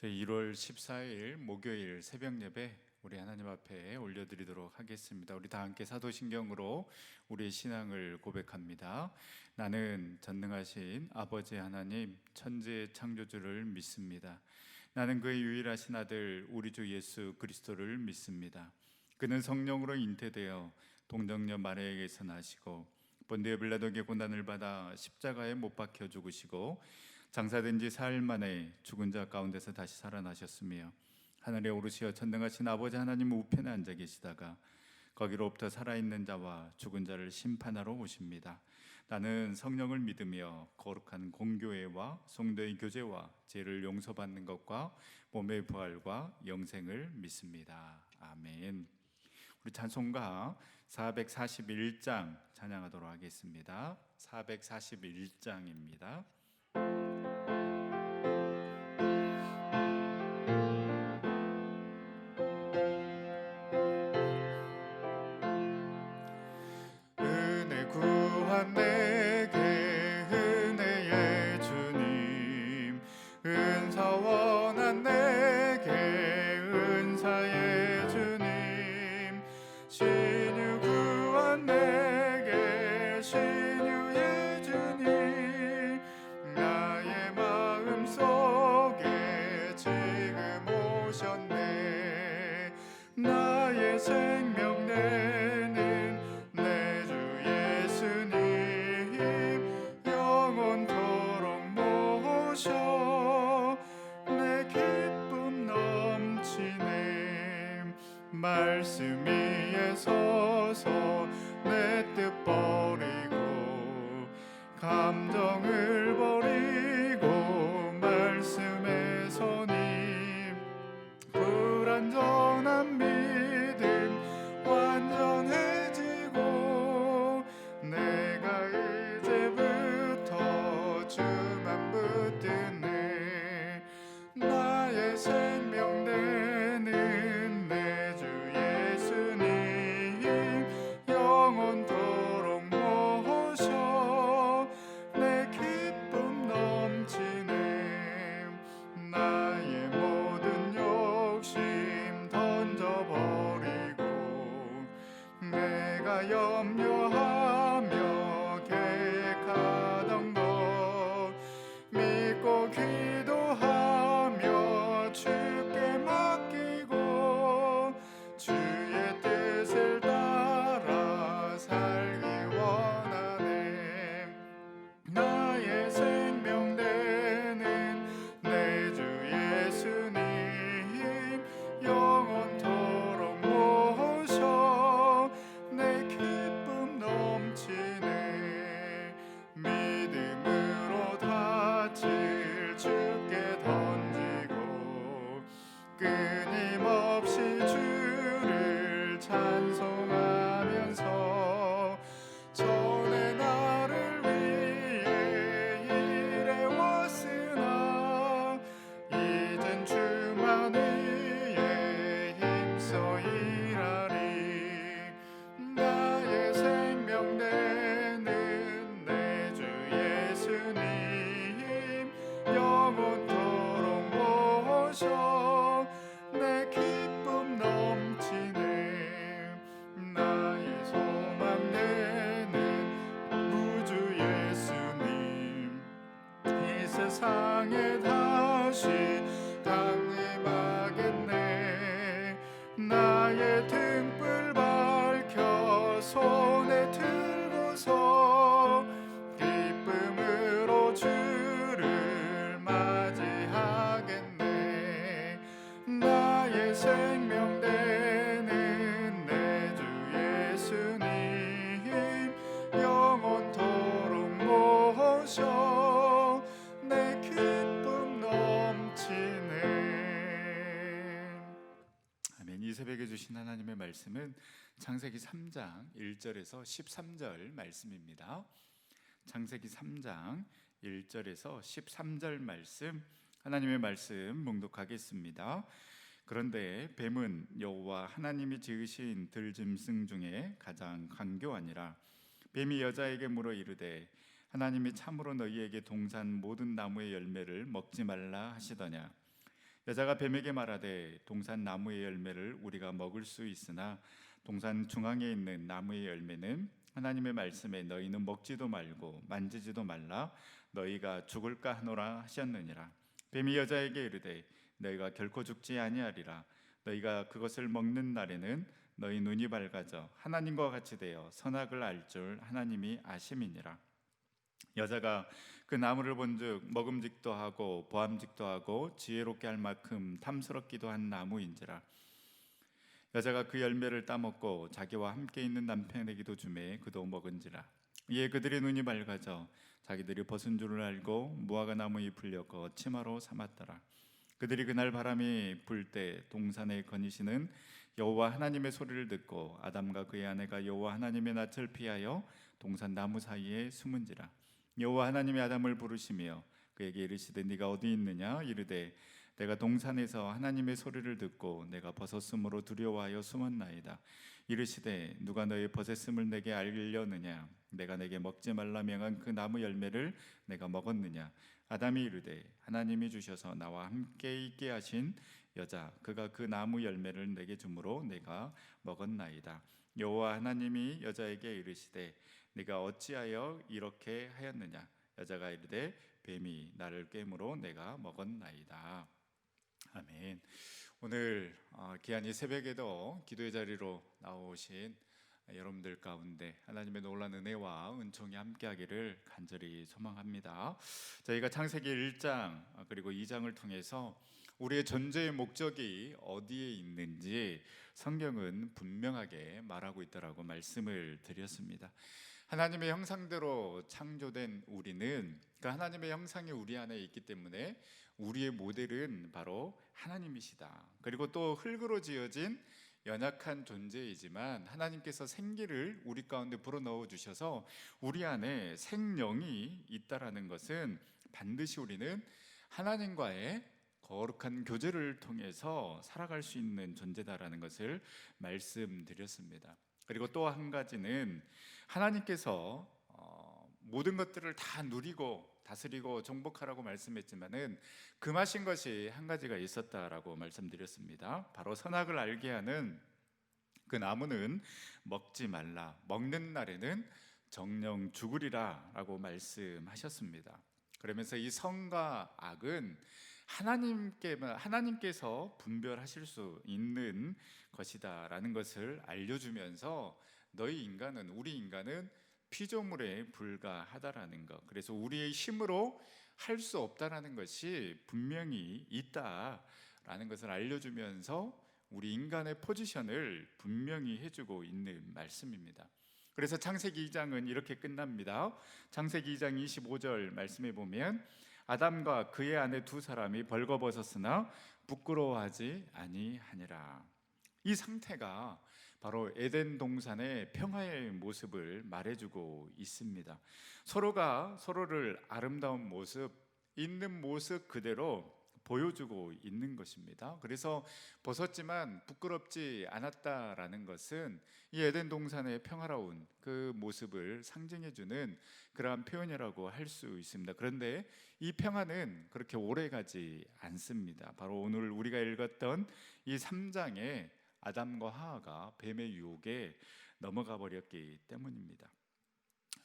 저희 1월 14일 목요일 새벽 예배 우리 하나님 앞에 올려드리도록 하겠습니다. 우리 다 함께 사도신경으로 우리의 신앙을 고백합니다. 나는 전능하신 아버지 하나님 천지의 창조주를 믿습니다. 나는 그의 유일하신 아들 우리 주 예수 그리스도를 믿습니다. 그는 성령으로 잉태되어 동정녀 마리아에게서 나시고 본디오 빌라도에게 고난을 받아 십자가에 못 박혀 죽으시고 장사된 지 사흘 만에 죽은 자 가운데서 다시 살아나셨으며 하늘에 오르시어 전능하신 아버지 하나님 우편에 앉아 계시다가 거기로부터 살아있는 자와 죽은 자를 심판하러 오십니다. 나는 성령을 믿으며 거룩한 공교회와 성도의 교제와 죄를 용서받는 것과 몸의 부활과 영생을 믿습니다. 아멘. 우리 찬송가 441장 찬양하도록 하겠습니다. 441장입니다. 내게 은혜의 주님 은사 원한 내게 은사의 주님 신유 구한 내게 신유의 주님 나의 마음속에 지금 오셨네 나의 생명 내는 영원토록 모셔 내 기쁨 넘치네 말씀 위에 서서 내 뜻 버리고 감정을 버리고 말씀에 서니 불완전한 믿음 완전해지고 내가 이제부터 주만 붙드네 나의 생명 되는 내 주 예수님 영원토록 모셔 내 기쁨 넘치네 나의 모든 욕심 던져버리고 내가 염려하며 계획하던 것 믿고 기도하며 주께 맡기고 주의 뜻을 따라 살기 원하네 나의 생명 되는 내 주 예수님 영원토록 모셔 내 기쁨 넘치네 믿음으로 다칠 주께 던지고 끊임없이 주를 찬송하면서 전에 나를 위해 일해왔으나 이젠 주만 위해 힘써 일하리 나의 생명 되는 내 주 예수님 영원토록 모셔 내 기쁨 넘치네 나의 소망 되는 구주 예수님 이 세상에 다시 강림하겠네 나의 등불 밝혀 손에 들고서 기쁨으로 주를 맞이하겠네 나의 생명 되는 내 주 예수님 영원토록 모셔 내 기쁨 넘치네 아멘. 이 새벽에 주신 하나님의 말씀은 창세기 3장 1절에서 13절 말씀입니다. 창세기 3장 1절에서 13절 말씀 하나님의 말씀 묵독하겠습니다. 그런데 뱀은 여호와 하나님이 지으신 들짐승 중에 가장 간교하니라. 뱀이 여자에게 물어 이르되 하나님이 참으로 너희에게 동산 모든 나무의 열매를 먹지 말라 하시더냐. 여자가 뱀에게 말하되 동산 나무의 열매를 우리가 먹을 수 있으나 동산 중앙에 있는 나무의 열매는 하나님의 말씀에 너희는 먹지도 말고 만지지도 말라 너희가 죽을까 하노라 하셨느니라. 뱀이 여자에게 이르되 너희가 결코 죽지 아니하리라. 너희가 그것을 먹는 날에는 너희 눈이 밝아져 하나님과 같이 되어 선악을 알 줄 하나님이 아심이니라. 여자가 그 나무를 본즉 먹음직도 하고 보암직도 하고 지혜롭게 할 만큼 탐스럽기도 한 나무인지라. 여자가 그 열매를 따먹고 자기와 함께 있는 남편에게도 주매 그도 먹은지라. 이에 그들의 눈이 밝아져 자기들이 벗은 줄을 알고 무화과 나무 잎을 엮어 치마로 삼았더라. 그들이 그날 바람이 불 때 동산에 거니시는 여호와 하나님의 소리를 듣고 아담과 그의 아내가 여호와 하나님의 낯을 피하여 동산 나무 사이에 숨은지라. 여호와 하나님이 아담을 부르시며 그에게 이르시되 네가 어디 있느냐. 이르되 내가 동산에서 하나님의 소리를 듣고 내가 벗었으므로 두려워하여 숨었나이다. 이르시되 누가 너의 벗었음을 내게 알렸느냐. 내가 내게 먹지 말라 명한 그 나무 열매를 내가 먹었느냐. 아담이 이르되 하나님이 주셔서 나와 함께 있게 하신 여자 그가 그 나무 열매를 내게 주므로 내가 먹었나이다. 여호와 하나님이 여자에게 이르시되 네가 어찌하여 이렇게 하였느냐. 여자가 이르되 뱀이 나를 꿰므로 내가 먹었나이다. 아멘. 오늘 귀한 이 새벽에도 기도의 자리로 나오신 여러분들 가운데 하나님의 놀라운 은혜와 은총이 함께하기를 간절히 소망합니다. 저희가 창세기 1장 그리고 2장을 통해서 우리의 존재의 목적이 어디에 있는지 성경은 분명하게 말하고 있다라고 말씀을 드렸습니다. 하나님의 형상대로 창조된 우리는 그 하나님의 형상이 우리 안에 있기 때문에 우리의 모델은 바로 하나님이시다. 그리고 또 흙으로 지어진 연약한 존재이지만 하나님께서 생기를 우리 가운데 불어넣어 주셔서 우리 안에 생명이 있다라는 것은 반드시 우리는 하나님과의 거룩한 교제를 통해서 살아갈 수 있는 존재다라는 것을 말씀드렸습니다. 그리고 또 한 가지는 하나님께서 모든 것들을 다 누리고 다스리고 정복하라고 말씀했지만은 금하신 것이 한 가지가 있었다라고 말씀드렸습니다. 바로 선악을 알게 하는 그 나무는 먹지 말라. 먹는 날에는 정령 죽으리라라고 말씀하셨습니다. 그러면서 이 선과 악은 하나님께서 분별하실 수 있는 것이다라는 것을 알려주면서 우리 인간은 피조물에 불과하다라는 것, 그래서 우리의 힘으로 할 수 없다라는 것이 분명히 있다라는 것을 알려주면서 우리 인간의 포지션을 분명히 해주고 있는 말씀입니다. 그래서 창세기 2장은 이렇게 끝납니다. 창세기 2장 25절 말씀에 보면 아담과 그의 아내 두 사람이 벌거벗었으나 부끄러워하지 아니하니라. 이 상태가 바로 에덴 동산의 평화의 모습을 말해주고 있습니다. 서로가 서로를 아름다운 모습, 있는 모습 그대로 보여주고 있는 것입니다. 그래서 벗었지만 부끄럽지 않았다라는 것은 이 에덴 동산의 평화로운 그 모습을 상징해주는 그러한 표현이라고 할 수 있습니다. 그런데 이 평화는 그렇게 오래가지 않습니다. 바로 오늘 우리가 읽었던 이 3장에 아담과 하와가 뱀의 유혹에 넘어가 버렸기 때문입니다.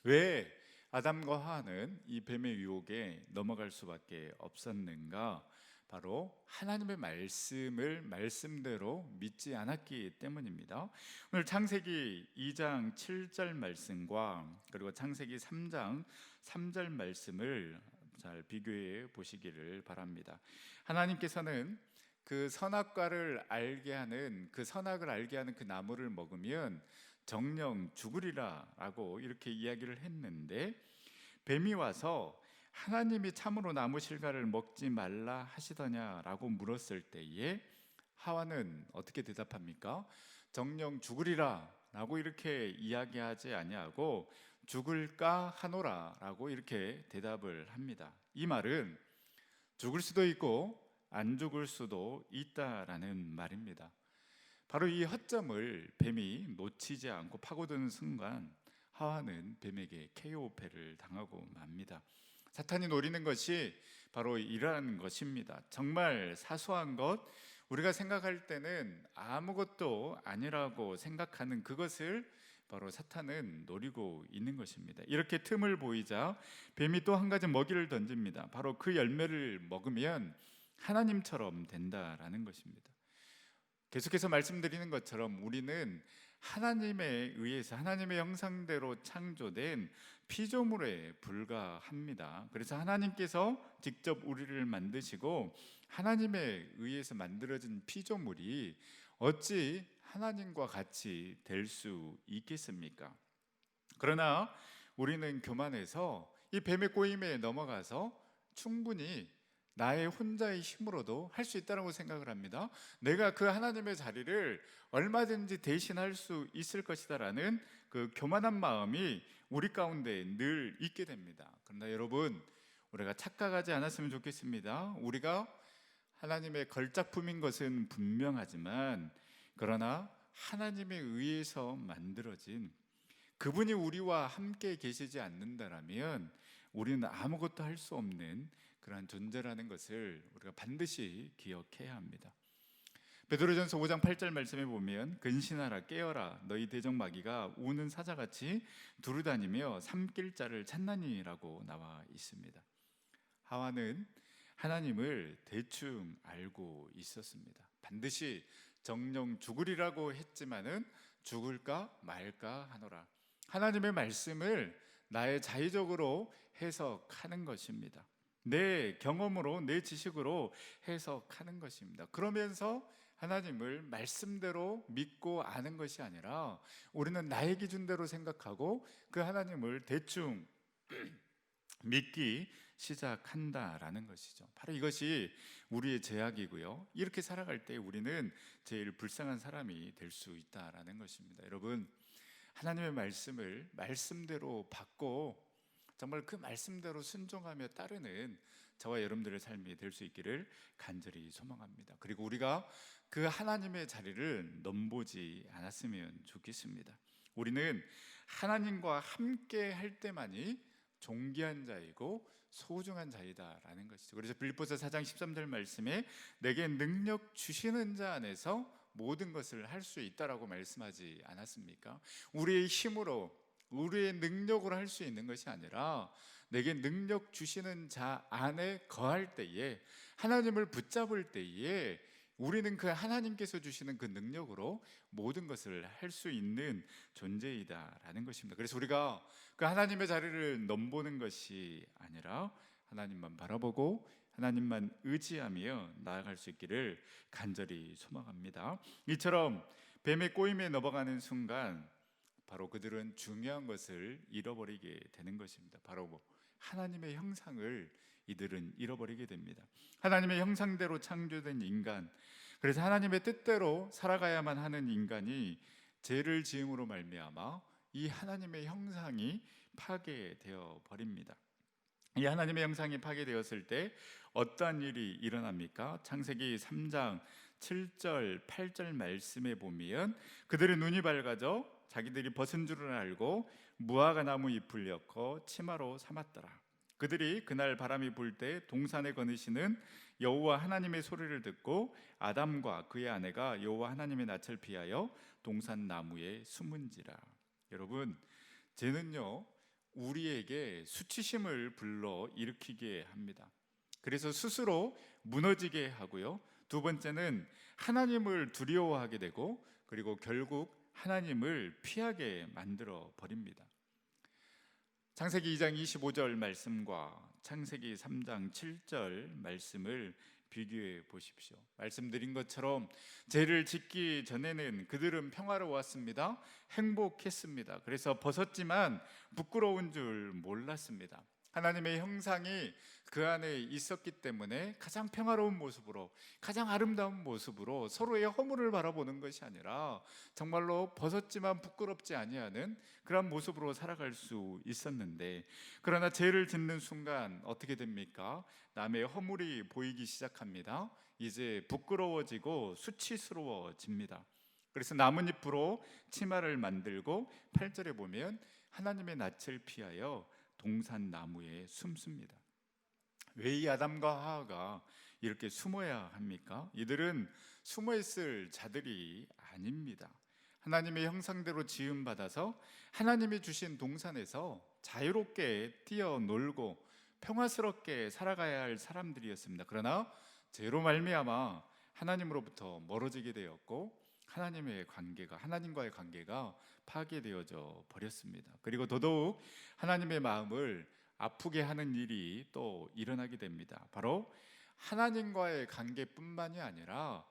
왜 아담과 하와는 이 뱀의 유혹에 넘어갈 수밖에 없었는가? 바로 하나님의 말씀을 말씀대로 믿지 않았기 때문입니다. 오늘 창세기 2장 7절 말씀과 그리고 창세기 3장 3절 말씀을 잘 비교해 보시기를 바랍니다. 하나님께서는 그 선악과를 알게 하는 그 선악을 알게 하는 그 나무를 먹으면 정령 죽으리라라고 이렇게 이야기를 했는데 뱀이 와서 하나님이 참으로 나무 실과를 먹지 말라 하시더냐라고 물었을 때에 하와는 어떻게 대답합니까? 정령 죽으리라라고 이렇게 이야기하지 아니하고 죽을까 하노라라고 이렇게 대답을 합니다. 이 말은 죽을 수도 있고 안 죽을 수도 있다라는 말입니다. 바로 이 허점을 뱀이 놓치지 않고 파고드는 순간 하와는 뱀에게 KO패를 당하고 맙니다. 사탄이 노리는 것이 바로 이러한 것입니다. 정말 사소한 것, 우리가 생각할 때는 아무것도 아니라고 생각하는 그것을 바로 사탄은 노리고 있는 것입니다. 이렇게 틈을 보이자 뱀이 또 한 가지 먹이를 던집니다. 바로 그 열매를 먹으면 하나님처럼 된다라는 것입니다. 계속해서 말씀드리는 것처럼 우리는 하나님에 의해서 하나님의 형상대로 창조된 피조물에 불과합니다. 그래서 하나님께서 직접 우리를 만드시고 하나님에 의해서 만들어진 피조물이 어찌 하나님과 같이 될 수 있겠습니까? 그러나 우리는 교만해서 이 뱀의 꼬임에 넘어가서 충분히 나의 혼자의 힘으로도 할 수 있다고 생각을 합니다. 내가 그 하나님의 자리를 얼마든지 대신할 수 있을 것이다라는 그 교만한 마음이 우리 가운데 늘 있게 됩니다. 그러나 여러분, 우리가 착각하지 않았으면 좋겠습니다. 우리가 하나님의 걸작품인 것은 분명하지만, 그러나 하나님에 의해서 만들어진 그분이 우리와 함께 계시지 않는다라면 우리는 아무것도 할 수 없는 그러한 존재라는 것을 우리가 반드시 기억해야 합니다. 베드로전서 5장 8절 말씀에 보면 근신하라 깨어라 너희 대적 마귀가 우는 사자같이 두루다니며 삼킬 자를 찾나니라고 나와 있습니다. 하와는 하나님을 대충 알고 있었습니다. 반드시 정령 죽으리라고 했지만은 죽을까 말까 하노라. 하나님의 말씀을 나의 자의적으로 해석하는 것입니다. 내 경험으로, 내 지식으로 해석하는 것입니다. 그러면서 하나님을 말씀대로 믿고 아는 것이 아니라 우리는 나의 기준대로 생각하고 그 하나님을 대충 믿기 시작한다라는 것이죠. 바로 이것이 우리의 죄악이고요. 이렇게 살아갈 때 우리는 제일 불쌍한 사람이 될 수 있다라는 것입니다. 여러분, 하나님의 말씀을 말씀대로 받고 정말 그 말씀대로 순종하며 따르는 저와 여러분들의 삶이 될 수 있기를 간절히 소망합니다. 그리고 우리가 그 하나님의 자리를 넘보지 않았으면 좋겠습니다. 우리는 하나님과 함께 할 때만이 존귀한 자이고 소중한 자이다라는 것이죠. 그래서 빌립보서 4장 13절 말씀에 내게 능력 주시는 자 안에서 모든 것을 할 수 있다라고 말씀하지 않았습니까? 우리의 힘으로, 우리의 능력으로 할 수 있는 것이 아니라 내게 능력 주시는 자 안에 거할 때에, 하나님을 붙잡을 때에 우리는 그 하나님께서 주시는 그 능력으로 모든 것을 할 수 있는 존재이다라는 것입니다. 그래서 우리가 그 하나님의 자리를 넘보는 것이 아니라 하나님만 바라보고 하나님만 의지하며 나아갈 수 있기를 간절히 소망합니다. 이처럼 뱀의 꼬임에 넘어가는 순간 바로 그들은 중요한 것을 잃어버리게 되는 것입니다. 바로 하나님의 형상을 이들은 잃어버리게 됩니다. 하나님의 형상대로 창조된 인간, 그래서 하나님의 뜻대로 살아가야만 하는 인간이 죄를 지음으로 말미암아 이 하나님의 형상이 파괴되어 버립니다. 이 하나님의 형상이 파괴되었을 때 어떠한 일이 일어납니까? 창세기 3장 7절 8절 말씀에 보면 그들의 눈이 밝아져 자기들이 벗은 줄을 알고 무화과 나무 잎을 엮어 치마로 삼았더라. 그들이 그날 바람이 불 때 동산에 거느시는 여호와 하나님의 소리를 듣고 아담과 그의 아내가 여호와 하나님의 낯을 피하여 동산 나무에 숨은지라. 여러분, 죄는요 우리에게 수치심을 불러 일으키게 합니다. 그래서 스스로 무너지게 하고요, 두 번째는 하나님을 두려워하게 되고, 그리고 결국 하나님을 피하게 만들어 버립니다. 창세기 2장 25절 말씀과 창세기 3장 7절 말씀을 비교해 보십시오. 말씀드린 것처럼 죄를 짓기 전에는 그들은 평화로웠습니다. 행복했습니다. 그래서 벗었지만 부끄러운 줄 몰랐습니다. 하나님의 형상이 그 안에 있었기 때문에 가장 평화로운 모습으로, 가장 아름다운 모습으로 서로의 허물을 바라보는 것이 아니라 정말로 벗었지만 부끄럽지 아니하는 그런 모습으로 살아갈 수 있었는데, 그러나 죄를 짓는 순간 어떻게 됩니까? 남의 허물이 보이기 시작합니다. 이제 부끄러워지고 수치스러워집니다. 그래서 나뭇잎으로 치마를 만들고 8절에 보면 하나님의 낯을 피하여 동산 나무에 숨습니다. 왜 이 아담과 하와가 이렇게 숨어야 합니까? 이들은 숨어 있을 자들이 아닙니다. 하나님의 형상대로 지음받아서 하나님이 주신 동산에서 자유롭게 뛰어놀고 평화스럽게 살아가야 할 사람들이었습니다. 그러나 죄로 말미암아 하나님으로부터 멀어지게 되었고 하나님과의 관계가 파괴되어져 버렸습니다. 그리고 더더욱 하나님의 마음을 아프게 하는 일이 또 일어나게 됩니다. 바로 하나님과의 관계뿐만이 아니라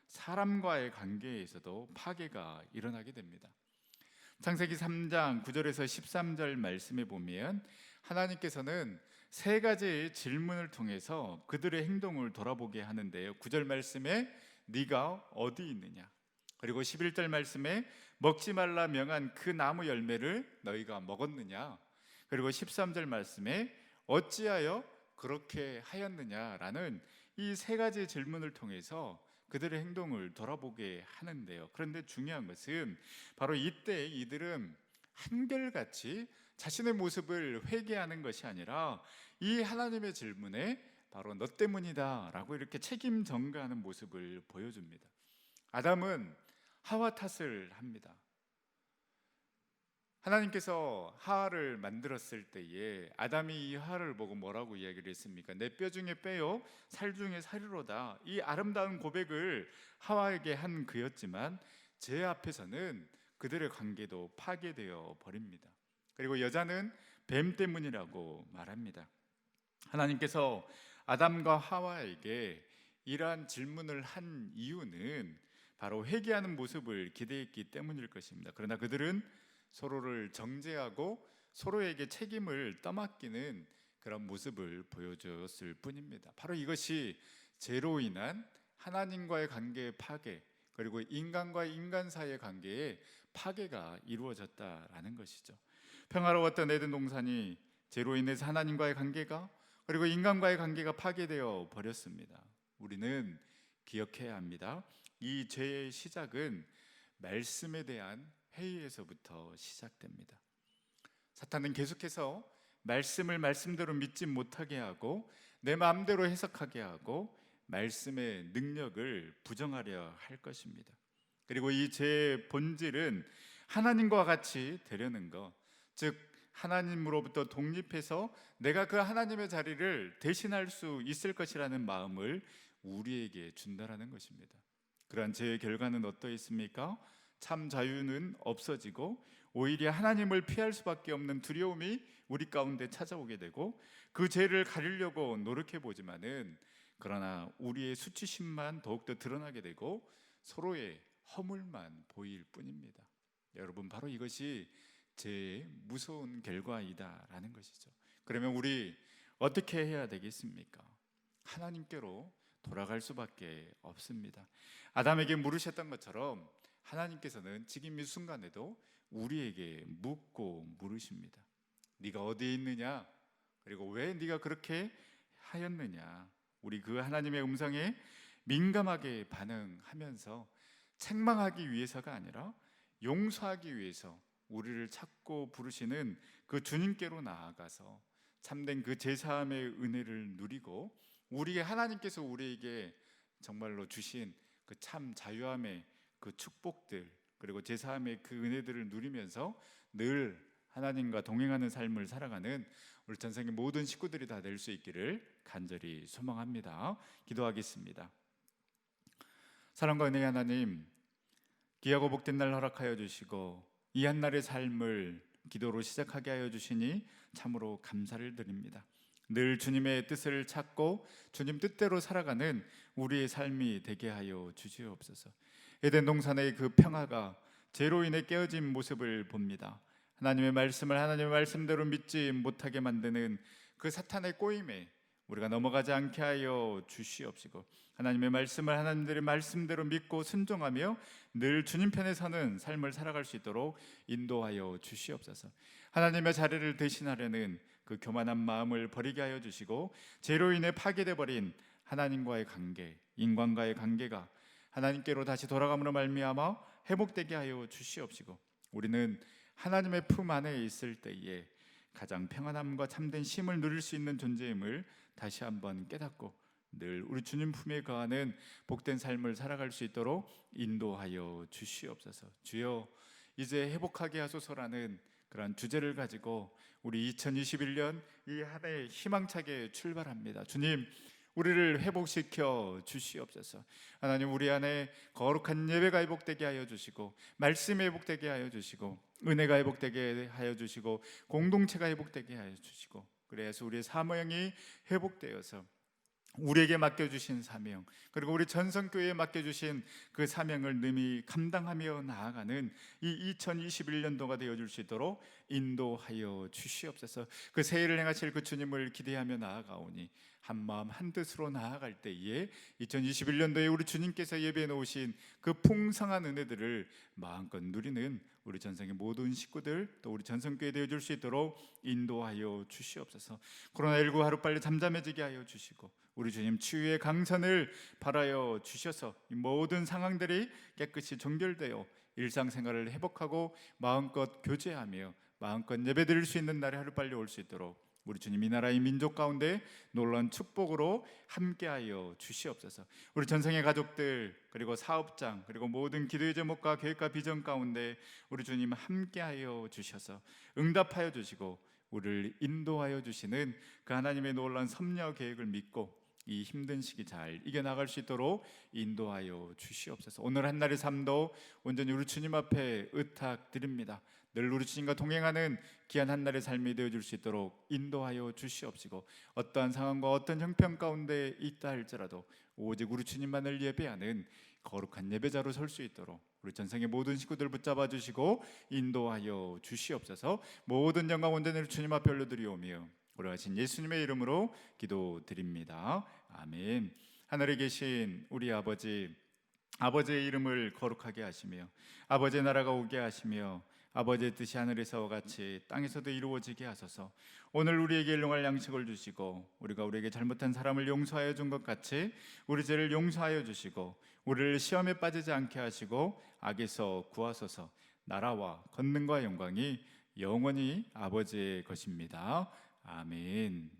사람과의 관계에서도 파괴가 일어나게 됩니다. 창세기 3장 9절에서 13절 말씀에 보면 하나님께서는 세 가지의 질문을 통해서 그들의 행동을 돌아보게 하는데요. 9절 말씀에 네가 어디 있느냐, 그리고 11절 말씀에 먹지 말라 명한 그 나무 열매를 너희가 먹었느냐, 그리고 13절 말씀에 어찌하여 그렇게 하였느냐라는 이 세 가지 질문을 통해서 그들의 행동을 돌아보게 하는데요. 그런데 중요한 것은 바로 이때 이들은 한결같이 자신의 모습을 회개하는 것이 아니라 이 하나님의 질문에 바로 너 때문이다 라고 이렇게 책임 전가하는 모습을 보여줍니다. 아담은 하와 탓을 합니다. 하나님께서 하와를 만들었을 때에 아담이 이 하와를 보고 뭐라고 이야기를 했습니까? 내 뼈 중에 뼈요 살 중에 살이로다. 이 아름다운 고백을 하와에게 한 그였지만 제 앞에서는 그들의 관계도 파괴되어 버립니다. 그리고 여자는 뱀 때문이라고 말합니다. 하나님께서 아담과 하와에게 이러한 질문을 한 이유는 바로 회개하는 모습을 기대했기 때문일 것입니다. 그러나 그들은 서로를 정죄하고 서로에게 책임을 떠맡기는 그런 모습을 보여줬을 뿐입니다. 바로 이것이 죄로 인한 하나님과의 관계의 파괴, 그리고 인간과 인간 사이의 관계에 파괴가 이루어졌다라는 것이죠. 평화로웠던 에덴 동산이 죄로 인해서 하나님과의 관계가 그리고 인간과의 관계가 파괴되어 버렸습니다. 우리는 기억해야 합니다. 이 죄의 시작은 말씀에 대한 회의에서부터 시작됩니다. 사탄은 계속해서 말씀을 말씀대로 믿지 못하게 하고 내 마음대로 해석하게 하고 말씀의 능력을 부정하려 할 것입니다. 그리고 이 죄의 본질은 하나님과 같이 되려는 것, 즉 하나님으로부터 독립해서 내가 그 하나님의 자리를 대신할 수 있을 것이라는 마음을 우리에게 준다라는 것입니다. 그러한 죄의 결과는 어떠했습니까? 참 자유는 없어지고 오히려 하나님을 피할 수밖에 없는 두려움이 우리 가운데 찾아오게 되고 그 죄를 가리려고 노력해 보지만은 그러나 우리의 수치심만 더욱더 드러나게 되고 서로의 허물만 보일 뿐입니다. 여러분, 바로 이것이 죄의 무서운 결과이다라는 것이죠. 그러면 우리 어떻게 해야 되겠습니까? 하나님께로 돌아갈 수밖에 없습니다. 아담에게 물으셨던 것처럼 하나님께서는 지금 이 순간에도 우리에게 묻고 물으십니다. 네가 어디에 있느냐? 그리고 왜 네가 그렇게 하였느냐? 우리 그 하나님의 음성에 민감하게 반응하면서 책망하기 위해서가 아니라 용서하기 위해서 우리를 찾고 부르시는 그 주님께로 나아가서 참된 그 제사함의 은혜를 누리고 우리의 하나님께서 우리에게 정말로 주신 그 참 자유함의 그 축복들 그리고 제사함의 그 은혜들을 누리면서 늘 하나님과 동행하는 삶을 살아가는 우리 전생의 모든 식구들이 다 될 수 있기를 간절히 소망합니다. 기도하겠습니다. 사랑과 은혜의 하나님, 귀하고 복된 날 허락하여 주시고 이 한날의 삶을 기도로 시작하게 하여 주시니 참으로 감사를 드립니다. 늘 주님의 뜻을 찾고 주님 뜻대로 살아가는 우리의 삶이 되게 하여 주시옵소서. 에덴 동산의 그 평화가 죄로 인해 깨어진 모습을 봅니다. 하나님의 말씀을 하나님의 말씀대로 믿지 못하게 만드는 그 사탄의 꼬임에 우리가 넘어가지 않게 하여 주시옵시고 하나님의 말씀을 하나님들의 말씀대로 믿고 순종하며 늘 주님 편에 서는 삶을 살아갈 수 있도록 인도하여 주시옵소서. 하나님의 자리를 대신하려는 그 교만한 마음을 버리게 하여 주시고 죄로 인해 파괴돼 버린 하나님과의 관계, 인간과의 관계가 하나님께로 다시 돌아감으로 말미암아 회복되게 하여 주시옵시고 우리는 하나님의 품 안에 있을 때에 가장 평안함과 참된 쉼을 누릴 수 있는 존재임을 다시 한번 깨닫고 늘 우리 주님 품에 거하는 복된 삶을 살아갈 수 있도록 인도하여 주시옵소서. 주여, 이제 회복하게 하소서라는 그러한 주제를 가지고 우리 2021년 이 한 해 희망차게 출발합니다. 주님, 우리를 회복시켜 주시옵소서. 하나님, 우리 안에 거룩한 예배가 회복되게 하여 주시고, 말씀이 회복되게 하여 주시고, 은혜가 회복되게 하여 주시고, 공동체가 회복되게 하여 주시고, 그래서 우리의 사명이 회복되어서 우리에게 맡겨주신 사명, 그리고 우리 전성교회에 맡겨주신 그 사명을 능히 감당하며 나아가는 이 2021년도가 되어줄 수 있도록 인도하여 주시옵소서. 그 새해를 행하실 그 주님을 기대하며 나아가오니 한마음 한뜻으로 나아갈 때에 2021년도에 우리 주님께서 예배해 놓으신 그 풍성한 은혜들을 마음껏 누리는 우리 전성의 모든 식구들, 또 우리 전성교회 되어줄 수 있도록 인도하여 주시옵소서. 코로나19 하루빨리 잠잠해지게 하여 주시고, 우리 주님 치유의 강선을 바라여 주셔서 이 모든 상황들이 깨끗이 종결되어 일상생활을 회복하고 마음껏 교제하며 마음껏 예배드릴 수 있는 날이 하루빨리 올 수 있도록 우리 주님 이 나라의 민족 가운데 놀라운 축복으로 함께하여 주시옵소서. 우리 전성의 가족들, 그리고 사업장, 그리고 모든 기도의 제목과 계획과 비전 가운데 우리 주님 함께하여 주셔서 응답하여 주시고 우리를 인도하여 주시는 그 하나님의 놀라운 섭려 계획을 믿고 이 힘든 시기 잘 이겨나갈 수 있도록 인도하여 주시옵소서. 오늘 한 날의 삶도 온전히 우리 주님 앞에 의탁드립니다. 늘 우리 주님과 동행하는 귀한 한 날의 삶이 되어줄 수 있도록 인도하여 주시옵시고, 어떠한 상황과 어떤 형편 가운데 있다 할지라도 오직 우리 주님만을 예배하는 거룩한 예배자로 설 수 있도록 우리 전생의 모든 식구들 붙잡아 주시고 인도하여 주시옵소서. 모든 영광 온전히 우리 주님 앞에 올려드리오며 오래하신 예수님의 이름으로 기도드립니다. 아멘. 하늘에 계신 우리 아버지, 아버지의 이름을 거룩하게 하시며 아버지의 나라가 오게 하시며 아버지의 뜻이 하늘에서와 같이 땅에서도 이루어지게 하소서. 오늘 우리에게 일용할 양식을 주시고 우리가 우리에게 잘못한 사람을 용서하여 준 것 같이 우리 죄를 용서하여 주시고 우리를 시험에 빠지지 않게 하시고 악에서 구하소서. 나라와 권능과 영광이 영원히 아버지의 것입니다. 아멘.